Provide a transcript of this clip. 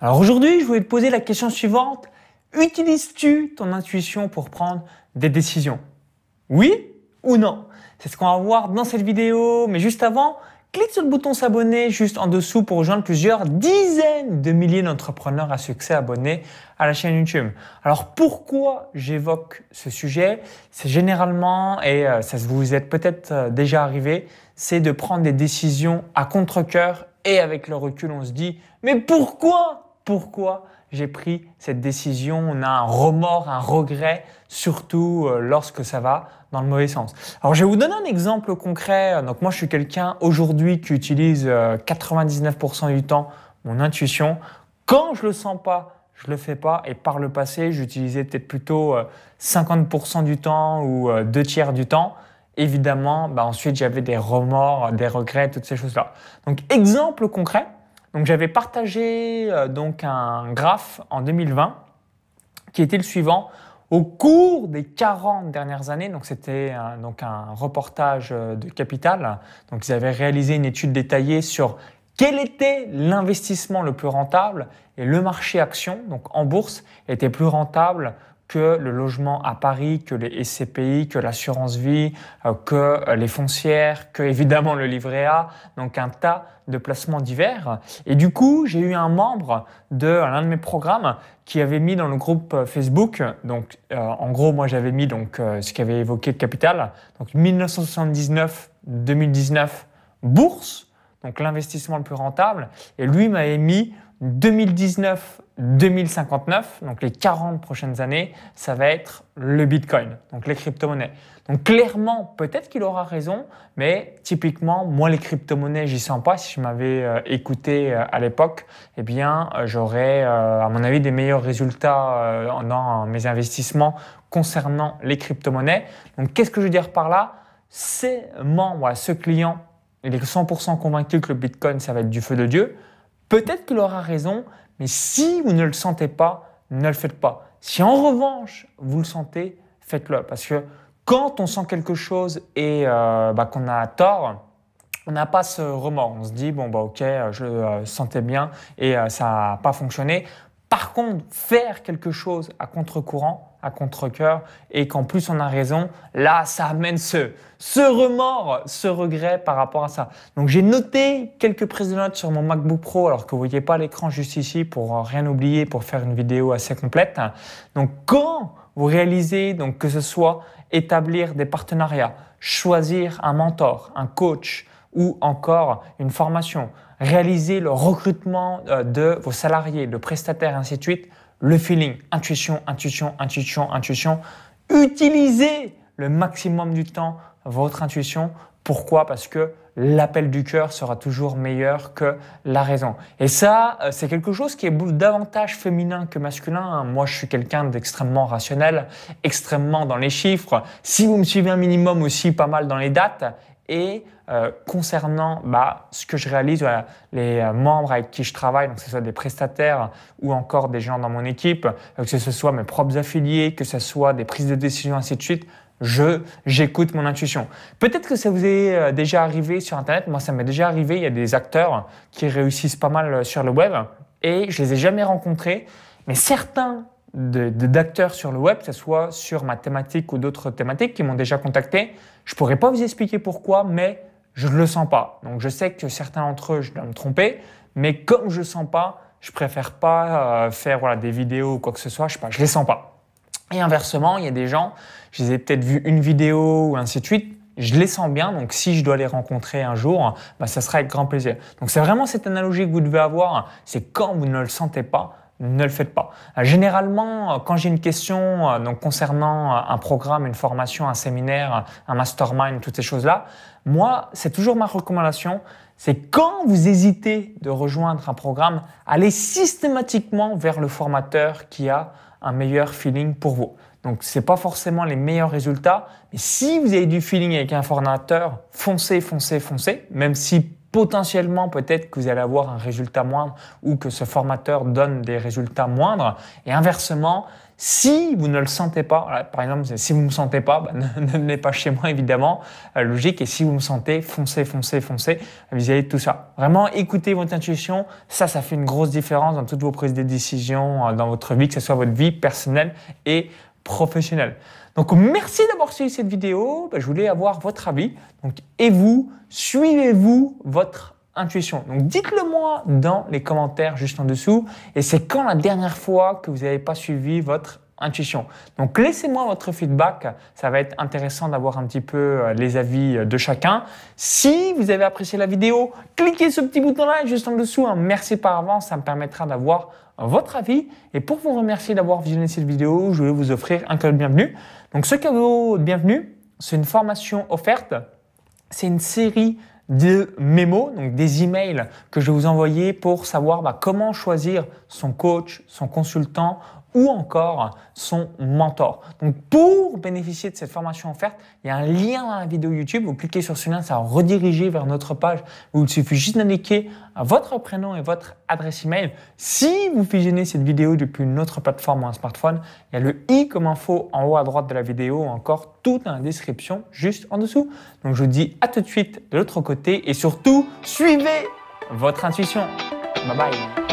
Alors aujourd'hui, je voulais te poser la question suivante. Utilises-tu ton intuition pour prendre des décisions? Oui ou non? C'est ce qu'on va voir dans cette vidéo. Mais juste avant, clique sur le bouton s'abonner juste en dessous pour rejoindre plusieurs dizaines de milliers d'entrepreneurs à succès abonnés à la chaîne YouTube. Alors pourquoi j'évoque ce sujet? C'est généralement, et ça vous est peut-être déjà arrivé, c'est de prendre des décisions à contre-cœur et avec le recul, on se dit « mais pourquoi j'ai pris cette décision ?» On a un remords, un regret, surtout lorsque ça va dans le mauvais sens. Alors, je vais vous donner un exemple concret. Donc, moi, je suis quelqu'un aujourd'hui qui utilise 99% du temps mon intuition. Quand je le sens pas, je le fais pas. Et par le passé, j'utilisais peut-être plutôt 50% du temps ou 2/3 du temps. Évidemment, ensuite, j'avais des remords, des regrets, toutes ces choses-là. Donc, exemple concret. Donc, j'avais partagé donc un graphe en 2020 qui était le suivant. Au cours des 40 dernières années, donc c'était un reportage de Capital, donc ils avaient réalisé une étude détaillée sur quel était l'investissement le plus rentable et le marché action, donc en bourse, était plus rentable que le logement à Paris, que les SCPI, que l'assurance vie, que les foncières, que évidemment le livret A, donc un tas de placements divers. Et du coup, j'ai eu un membre de l'un de mes programmes qui avait mis dans le groupe Facebook, donc en gros, moi j'avais mis ce qu'avait évoqué Capital, donc 1979-2019 bourse, donc l'investissement le plus rentable, et lui m'avait mis 2019-2059, donc les 40 prochaines années, ça va être le Bitcoin, donc les crypto-monnaies. Donc clairement, peut-être qu'il aura raison, mais typiquement, moi les crypto-monnaies, j'y sens pas. Si je m'avais écouté à l'époque, eh bien, j'aurais, à mon avis, des meilleurs résultats dans mes investissements concernant les crypto-monnaies. Donc qu'est-ce que je veux dire par là? Ces membres, ce client, il est 100% convaincu que le Bitcoin, ça va être du feu de Dieu. Peut-être qu'il aura raison, mais si vous ne le sentez pas, ne le faites pas. Si en revanche, vous le sentez, faites-le. Parce que quand on sent quelque chose et qu'on a tort, on n'a pas ce remords. On se dit, ok, je le sentais bien et ça n'a pas fonctionné. Par contre, faire quelque chose à contre-courant, à contre-cœur, et qu'en plus on a raison, là, ça amène ce remords, ce regret par rapport à ça. Donc, j'ai noté quelques prises de notes sur mon MacBook Pro, alors que vous ne voyez pas l'écran juste ici pour rien oublier, pour faire une vidéo assez complète. Donc, quand vous réalisez donc, que ce soit établir des partenariats, choisir un mentor, un coach ou encore une formation, réaliser le recrutement de vos salariés, de prestataires, ainsi de suite, le feeling, intuition. Utilisez le maximum du temps votre intuition. Pourquoi? Parce que l'appel du cœur sera toujours meilleur que la raison. Et ça, c'est quelque chose qui est davantage féminin que masculin. Moi, je suis quelqu'un d'extrêmement rationnel, extrêmement dans les chiffres. Si vous me suivez un minimum aussi, pas mal dans les dates. Et concernant ce que je réalise, les membres avec qui je travaille, donc que ce soit des prestataires ou encore des gens dans mon équipe, que ce soit mes propres affiliés, que ce soit des prises de décision, ainsi de suite, j'écoute mon intuition. Peut-être que ça vous est déjà arrivé sur Internet. Moi, ça m'est déjà arrivé. Il y a des acteurs qui réussissent pas mal sur le web et je les ai jamais rencontrés. Mais certains d'acteurs sur le web, que ce soit sur ma thématique ou d'autres thématiques qui m'ont déjà contacté, je ne pourrais pas vous expliquer pourquoi, mais je ne le sens pas. Donc, je sais que certains d'entre eux, je dois me tromper, mais comme je ne le sens pas, je préfère pas faire des vidéos ou quoi que ce soit, je ne les sens pas. Et inversement, il y a des gens, je les ai peut-être vus une vidéo ou ainsi de suite, je les sens bien, donc si je dois les rencontrer un jour, ça sera avec grand plaisir. Donc, c'est vraiment cette analogie que vous devez avoir, c'est quand vous ne le sentez pas, ne le faites pas. Généralement, quand j'ai une question concernant un programme, une formation, un séminaire, un mastermind, toutes ces choses-là, moi, c'est toujours ma recommandation, c'est quand vous hésitez de rejoindre un programme, allez systématiquement vers le formateur qui a un meilleur feeling pour vous. Donc, ce n'est pas forcément les meilleurs résultats, mais si vous avez du feeling avec un formateur, foncez, même si potentiellement peut-être que vous allez avoir un résultat moindre ou que ce formateur donne des résultats moindres. Et inversement, si vous ne le sentez pas, par exemple, si vous ne me sentez pas, ne venez pas chez moi évidemment, logique. Et si vous me sentez, foncez, visez tout ça. Vraiment, écoutez votre intuition, ça fait une grosse différence dans toutes vos prises de décision dans votre vie, que ce soit votre vie personnelle et professionnelle. Donc, merci d'avoir suivi cette vidéo. Je voulais avoir votre avis. Donc, et vous, suivez-vous votre intuition? Donc, dites-le moi dans les commentaires juste en dessous. Et c'est quand la dernière fois que vous n'avez pas suivi votre intuition? Donc, laissez-moi votre feedback. Ça va être intéressant d'avoir un petit peu les avis de chacun. Si vous avez apprécié la vidéo, cliquez ce petit bouton-là juste en dessous. Merci par avance. Ça me permettra d'avoir votre avis. Et pour vous remercier d'avoir visionné cette vidéo, je vais vous offrir un cadeau de bienvenue. Donc, ce cadeau de bienvenue, c'est une formation offerte. C'est une série de mémos, donc des emails que je vais vous envoyer pour savoir comment choisir son coach, son consultant ou encore son mentor. Donc, pour bénéficier de cette formation offerte, il y a un lien dans la vidéo YouTube. Vous cliquez sur ce lien, ça va rediriger vers notre page où il suffit juste d'indiquer votre prénom et votre adresse email. Si vous visionnez cette vidéo depuis une autre plateforme ou un smartphone, il y a le i comme info en haut à droite de la vidéo ou encore tout dans la description juste en dessous. Donc, je vous dis à tout de suite de l'autre côté et surtout, suivez votre intuition. Bye bye.